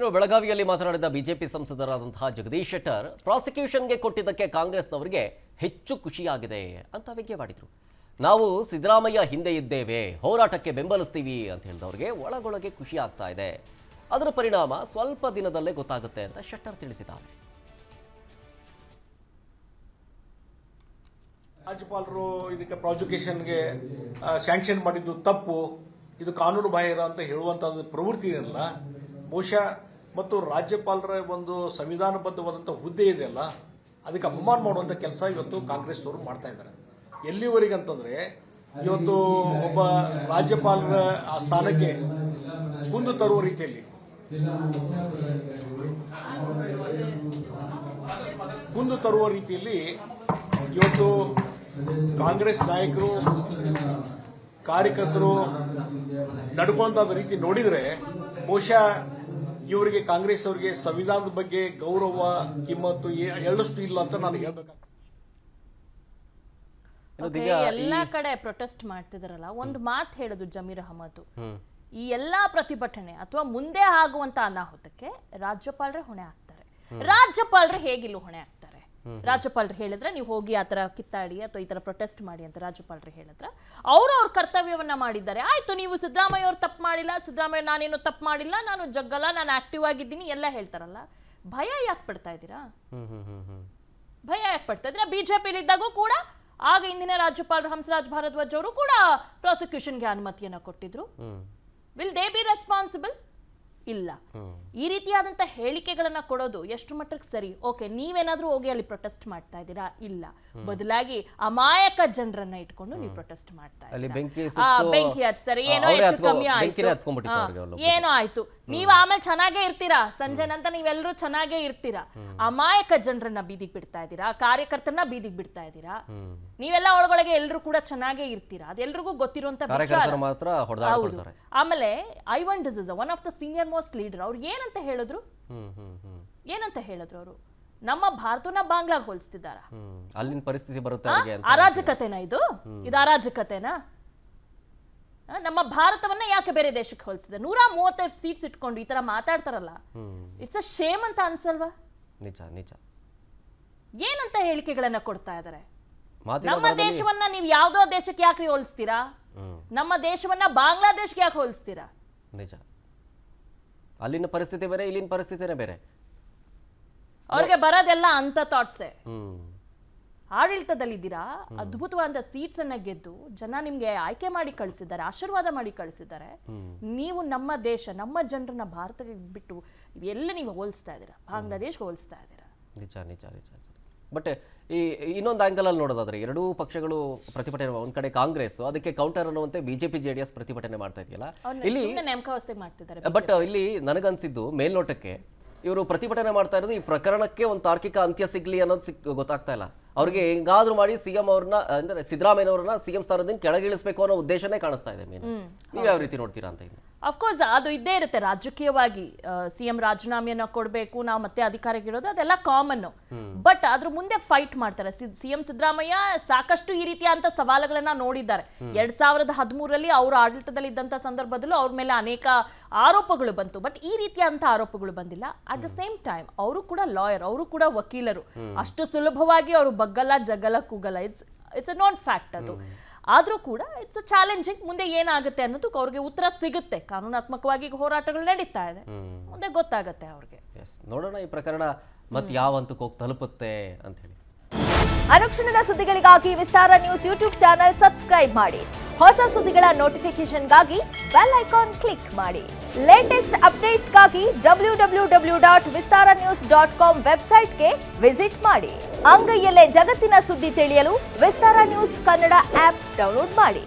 ಇನ್ನು ಬೆಳಗಾವಿಯಲ್ಲಿ ಮಾತನಾಡಿದ ಬಿಜೆಪಿ ಸಂಸದರಾದಂತಹ ಜಗದೀಶ್ ಶೆಟ್ಟರ್ ಪ್ರಾಸಿಕ್ಯೂಷನ್ಗೆ ಕೊಟ್ಟಿದ್ದಕ್ಕೆ ಕಾಂಗ್ರೆಸ್ನವರಿಗೆ ಹೆಚ್ಚು ಖುಷಿಯಾಗಿದೆ ಅಂತ ವ್ಯಂಗ್ಯವಾಡಿದರು. ನಾವು ಸಿದ್ದರಾಮಯ್ಯ ಹಿಂದೆ ಇದ್ದೇವೆ, ಹೋರಾಟಕ್ಕೆ ಬೆಂಬಲಿಸ್ತೀವಿ ಅಂತ ಹೇಳಿದವರಿಗೆ ಒಳಗೊಳಗೆ ಖುಷಿ ಆಗ್ತಾ ಇದೆ. ಅದರ ಪರಿಣಾಮ ಸ್ವಲ್ಪ ದಿನದಲ್ಲೇ ಗೊತ್ತಾಗುತ್ತೆ ಅಂತ ಶೆಟ್ಟರ್ ತಿಳಿಸಿದ್ದಾರೆ. ರಾಜ್ಯಪಾಲರು ಇದಕ್ಕೆ ಪ್ರಾಸಿಕ್ಯೂಷನ್ಗೆ ಸ್ಯಾಂಕ್ಷನ್ ಮಾಡಿದ್ದು ತಪ್ಪು, ಇದು ಕಾನೂನು ಬಾಹಿರ ಅಂತ ಹೇಳುವಂತಹ ಪ್ರವೃತ್ತಿ ಇರಲ್ಲ. ಬಹುಶಃ ಮತ್ತು ರಾಜ್ಯಪಾಲರ ಒಂದು ಸಂವಿಧಾನಬದ್ಧವಾದಂಥ ಹುದ್ದೆ ಇದೆಯಲ್ಲ, ಅದಕ್ಕೆ ಅಪಮಾನ ಮಾಡುವಂಥ ಕೆಲಸ ಇವತ್ತು ಕಾಂಗ್ರೆಸ್ನವರು ಮಾಡ್ತಾ ಇದ್ದಾರೆ. ಎಲ್ಲಿವರೆಗೆ ಅಂತಂದ್ರೆ ಇವತ್ತು ಒಬ್ಬ ರಾಜ್ಯಪಾಲರ ಆ ಸ್ಥಾನಕ್ಕೆ ಕುಂದು ತರುವ ರೀತಿಯಲ್ಲಿ ಇವತ್ತು ಕಾಂಗ್ರೆಸ್ ನಾಯಕರು ಕಾರ್ಯಕರ್ತರು ನಡ್ಕೊಂತ ರೀತಿ ನೋಡಿದ್ರೆ ಬಹುಶಃ ಇವರಿಗೆ ಕಾಂಗ್ರೆಸ್ ಅವರಿಗೆ ಸಂವಿಧಾನದ ಬಗ್ಗೆ ಗೌರವ ಕಿಮ್ಮತ್ತು ಎಳ್ಳಷ್ಟು ಇಲ್ಲ ಅಂತ ನಾನು ಹೇಳ್ಬೇಕಾಗ್ತದೆ. ಎಲ್ಲಾ ಕಡೆ ಪ್ರೊಟೆಸ್ಟ್ ಮಾಡ್ತಿದಾರಲ್ಲ, ಒಂದು ಮಾತು ಹೇಳೋದು ಜಮೀರ್ ಅಹಮದ್, ಈ ಎಲ್ಲಾ ಪ್ರತಿಭಟನೆ ಅಥವಾ ಮುಂದೆ ಆಗುವಂತ ಅನಾಹುತಕ್ಕೆ ರಾಜ್ಯಪಾಲರೇ ಹೊಣೆ ಆಗ್ತಾರೆ. ರಾಜ್ಯಪಾಲರು ಹೇಗಿಲ್ಲೂ ಹೊಣೆ ಆಗ್ತಾರೆ? ರಾಜ್ಯಪಾಲರು ಹೇಳಿದ್ರೆ ನೀವು ಹೋಗಿ ಆತರ ಕಿತ್ತಾಡಿ ಅಥವಾ ಈ ತರ ಪ್ರೊಟೆಸ್ಟ್ ಮಾಡಿ ಅಂತ ರಾಜ್ಯಪಾಲರು ಹೇಳಿದ್ರೆ ಅವ್ರ ಕರ್ತವ್ಯವನ್ನ ಮಾಡಿದ್ದಾರೆ. ಆಯ್ತು, ನೀವು ಸಿದ್ದರಾಮಯ್ಯ ಅವ್ರು ತಪ್ಪು ಮಾಡಿಲ್ಲ, ಸಿದ್ದರಾಮಯ್ಯ ನಾನೇನು ತಪ್ಪು ಮಾಡಿಲ್ಲ, ನಾನು ಜಗ್ಗಲ್ಲ, ನಾನು ಆಕ್ಟಿವ್ ಆಗಿದ್ದೀನಿ ಎಲ್ಲ ಹೇಳ್ತಾರಲ್ಲ, ಭಯ ಯಾಕೆ ಪಡ್ತಾ ಇದ್ದೀರಾ? ಭಯ ಯಾಕೆ ಪಡ್ತಾ ಇದ್ದೀರಾ? ಬಿಜೆಪಿಲಿ ಇದ್ದಾಗೂ ಕೂಡ ಆಗ ಇಂದಿನ ರಾಜ್ಯಪಾಲರು ಹಂಸರಾಜ್ ಭಾರದ್ವಾಜ್ ಅವರು ಕೂಡ ಪ್ರಾಸಿಕ್ಯೂಷನ್ಗೆ ಅನುಮತಿಯನ್ನ ಕೊಟ್ಟಿದ್ರು. Will they B responsible? ಇಲ್ಲ. ಈ ರೀತಿಯಾದಂತ ಹೇಳಿಕೆಗಳನ್ನ ಕೊಡೋದು ಎಷ್ಟು ಮಟ್ಟಕ್ಕೆ ಸರಿ? ಓಕೆ, ನೀವೇನಾದ್ರೂ ಹೋಗಿ ಅಲ್ಲಿ ಪ್ರೊಟೆಸ್ಟ್ ಮಾಡ್ತಾ ಇದ್ದೀರಾ? ಇಲ್ಲ. ಬದಲಾಗಿ ಅಮಾಯಕ ಜನರನ್ನ ಇಟ್ಕೊಂಡು ನೀವು ಪ್ರೊಟೆಸ್ಟ್ ಮಾಡ್ತಾ ಇದ್ದೀರಾ. ಬೆಂಕಿ ಹಚ್ತಾರೆ, ಏನೋ ಹೆಚ್ಚು ಕಮ್ಮಿ ಆಯ್ತು, ಏನೋ ಆಯ್ತು, ನೀವು ಆಮೇಲೆ ಚೆನ್ನಾಗೇ ಇರ್ತೀರಾ, ಸಂಜೆ ನಂತರ ನೀವೆಲ್ಲರೂ ಚೆನ್ನಾಗೇ ಇರ್ತೀರಾ. ಅಮಾಯಕ ಜನರನ್ನ ಬೀದಿಗೆ ಬಿಡ್ತಾ ಇದ್ದೀರಾ, ಕಾರ್ಯಕರ್ತರನ್ನ ಬೀದಿಗೆ ಬಿಡ್ತಾ ಇದ್ದೀರಾ. ನೀವೆಲ್ಲ ಒಳಗೊಳಗೆ ಎಲ್ಲರೂ ಕೂಡ ಚೆನ್ನಾಗೇ ಇರ್ತೀರಾ, ಅದೆಲ್ರಿಗೂ ಗೊತ್ತಿರುವಂತ ವಿಚಾರ. ಆಮೇಲೆ Ivan D'Souza, one of the senior most leader, ಅವ್ರು ಏನಂತ ಹೇಳಿದ್ರು? ಅವರು ನಮ್ಮ ಭಾರತನ ಬಾಂಗ್ಲಾಗ್ ಹೋಲಿಸ್ತಿದ್ದಾರ? ಅಲ್ಲಿನ ಪರಿಸ್ಥಿತಿ ಬರುತ್ತೆ. ಅರಾಜಕತೆನಾ ಇದು? ಅರಾಜಕತೆನಾ? ನಮ್ಮ ಭಾರತವನ್ನ ಯಾಕೆ ಬೇರೆ ದೇಶಕ್ಕೆ ಹೋಲಿಸಿದೆ? 135 ಸೀಟ್ಸ್ ಇಟ್ಕೊಂಡು ಈ ತರ ಮಾತಾಡ್ತಾರಲ್ಲ, ಇಟ್ಸ್ ಅ ಶೇಮ್ ಅಂತ ಅನ್ಸಲ್ವಾ? ನಿಜ. ಏನಂತ ಹೇಳಿಕೆಗಳನ್ನ ಕೊಡ್ತಾ ಇದಾರೆ? ನಮ್ಮ ದೇಶವನ್ನ ನೀವು ಯಾವ್ದೋ ದೇಶಕ್ಕೆ ಯಾಕೆ ಹೋಲಿಸ್ತೀರಾ? ನಮ್ಮ ದೇಶವನ್ನ ಬಾಂಗ್ಲಾದೇಶ್ಗೆ ಯಾಕೆ ಹೋಲಿಸ್ತೀರಾ? ನಿಜ. ಅಲ್ಲಿನ ಪರಿಸ್ಥಿತಿ ಬೇರೆ, ಇಲ್ಲಿನ ಪರಿಸ್ಥಿತಿನೇ ಬೇರೆ. ಅವ್ರಿಗೆ ಬರೋದೆಲ್ಲ ಅಂತ ಥಾಟ್ಸೇ. ಆಡಳಿತದಲ್ಲಿದ್ದೀರಾ, ಅದ್ಭುತವಾದ ಸೀಟ್ಸ್ ಅನ್ನ ಗೆದ್ದು ಜನ ನಿಮ್ಗೆ ಆಯ್ಕೆ ಮಾಡಿ ಕಳಿಸಿದ್ದಾರೆ, ಆಶೀರ್ವಾದ ಮಾಡಿ ಕಳಿಸಿದ್ದಾರೆ. ನೀವು ನಮ್ಮ ದೇಶ, ನಮ್ಮ ಜನರನ್ನ ಭಾರತಕ್ಕೆ ಬಿಟ್ಟು ಎಲ್ಲ ನೀವು ಹೋಲಿಸ್ತಾ ಇದ್ದೀರಾ, ಬಾಂಗ್ಲಾದೇಶ್ಗೆ ಹೋಲಿಸ್ತಾ ಇದ್ದೀರಾ. ನಿಜ. ಬಟ್ ಈ ಇನ್ನೊಂದು ಆಂಗಲ್ ಅಲ್ಲಿ ನೋಡೋದಾದ್ರೆ ಎರಡೂ ಪಕ್ಷಗಳು ಪ್ರತಿಭಟನೆ, ಒಂದ್ ಕಡೆ ಕಾಂಗ್ರೆಸ್ ಅದಕ್ಕೆ ಕೌಂಟರ್ ಅನ್ನುವಂತೆ ಬಿಜೆಪಿ ಜೆಡಿಎಸ್ ಪ್ರತಿಭಟನೆ ಮಾಡ್ತಾ ಇದೆಯಲ್ಲ, ಇಲ್ಲಿ ಬಟ್ ಇಲ್ಲಿ ನನಗನ್ಸಿದ್ದು ಮೇಲ್ನೋಟಕ್ಕೆ ಇವರು ಪ್ರತಿಭಟನೆ ಮಾಡ್ತಾ ಇರೋದು ಈ ಪ್ರಕರಣಕ್ಕೆ ಒಂದು ತಾರ್ಕಿಕ ಅಂತ್ಯ ಸಿಗ್ಲಿ ಅನ್ನೋದು ಗೊತ್ತಾಗ್ತಾ ಇಲ್ಲ. ಅವ್ರಿಗೆ ಹೆಂಗಾದ್ರೂ ಮಾಡಿ ಸಿಎಂ ಅವ್ರನ್ನ, ಅಂದ್ರೆ ಸಿದ್ದರಾಮಯ್ಯನವ್ರನ್ನ ಸಿಎಂ ಸ್ಥಾನದಿಂದ ಕೆಳಗಿಳಿಸಬೇಕು ಅನ್ನೋ ಉದ್ದೇಶನೇ ಕಾಣಿಸ್ತಾ ಇದೆ. ನೀವು ಯಾವ ರೀತಿ ನೋಡ್ತೀರಾ ಅಂತ? ಅಫ್ಕೋರ್ಸ್ ಅದು ಇದ್ದೇ ಇರುತ್ತೆ ರಾಜಕೀಯವಾಗಿ. ಸಿಎಂ ರಾಜೀನಾಮೆಯನ್ನ ಕೊಡಬೇಕು, ನಾವು ಮತ್ತೆ ಅಧಿಕಾರಕ್ಕಿರೋದು, ಅದೆಲ್ಲ ಕಾಮನ್. ಬಟ್ ಅದ್ರ ಮುಂದೆ ಫೈಟ್ ಮಾಡ್ತಾರೆ. ಸಿಎಂ ಸಿದ್ದರಾಮಯ್ಯ ಸಾಕಷ್ಟು ಈ ರೀತಿಯಾದಂತ ಸವಾಲುಗಳನ್ನ ನೋಡಿದ್ದಾರೆ. 2013ರಲ್ಲಿ ಅವರು ಆಡಳಿತದಲ್ಲಿ ಇದ್ದಂತ ಸಂದರ್ಭದಲ್ಲೂ ಅವ್ರ ಮೇಲೆ ಅನೇಕ ಆರೋಪಗಳು ಬಂತು. ಬಟ್ ಈ ರೀತಿಯಾದಂತ ಆರೋಪಗಳು ಬಂದಿಲ್ಲ. ಅಟ್ ದ ಸೇಮ್ ಟೈಮ್ ಅವರು ಕೂಡ ಲಾಯರ್, ಅವರು ಕೂಡ ವಕೀಲರು. ಅಷ್ಟು ಸುಲಭವಾಗಿ ಅವರು ಬಗ್ಗಲ್ಲ, ಜಗ್ಗಲ್ಲ, ಕೂಗಲ್ಲ. ಇಟ್ಸ್ ಅ ನಾನ್ ಫ್ಯಾಕ್ಟ್ ಅದು. ಆದ್ರೂ ಕೂಡ ಇಟ್ಸ್ ಚಾಲೆಂಜಿಂಗ್. ಮುಂದೆ ಏನಾಗುತ್ತೆ ಅನ್ನೋದು ಅವ್ರಿಗೆ ಉತ್ತರ ಸಿಗುತ್ತೆ. ಕಾನೂನಾತ್ಮಕವಾಗಿ ಹೋರಾಟಗಳು ನಡೀತಾ ಇದೆ, ಮುಂದೆ ಗೊತ್ತಾಗುತ್ತೆ ಅವ್ರಿಗೆ. ನೋಡೋಣ ಈ ಪ್ರಕರಣ ಮತ್ತೆ ಯಾವ ಹಂತಕ್ಕೆ ಹೋಗಿ ತಲುಪುತ್ತೆ ಅಂತ ಹೇಳಿ. ಅನುಕ್ಷಣದ ಸುದ್ದಿಗಳಿಗಾಗಿ ವಿಸ್ತಾರ ನ್ಯೂಸ್ ಯೂಟ್ಯೂಬ್ ಚಾನೆಲ್ ಸಬ್ಸ್ಕ್ರೈಬ್ ಮಾಡಿ. ಹೊಸ ಸುದ್ದಿಗಳ ನೋಟಿಫಿಕೇಶನ್ಗಾಗಿ ಬೆಲ್ ಐಕಾನ್ ಕ್ಲಿಕ್ ಮಾಡಿ. ಲೇಟೆಸ್ಟ್ ಅಪ್ಡೇಟ್ಸ್ಗಾಗಿ www.vistaranews.com ವೆಬ್ಸೈಟ್ಗೆ ವಿಸಿಟ್ ಮಾಡಿ. ಅಂಗೈಯಲ್ಲೇ ಜಗತ್ತಿನ ಸುದ್ದಿ ತಿಳಿಯಲು ವಿಸ್ತಾರ ನ್ಯೂಸ್ ಕನ್ನಡ ಆಪ್ ಡೌನ್ಲೋಡ್ ಮಾಡಿ.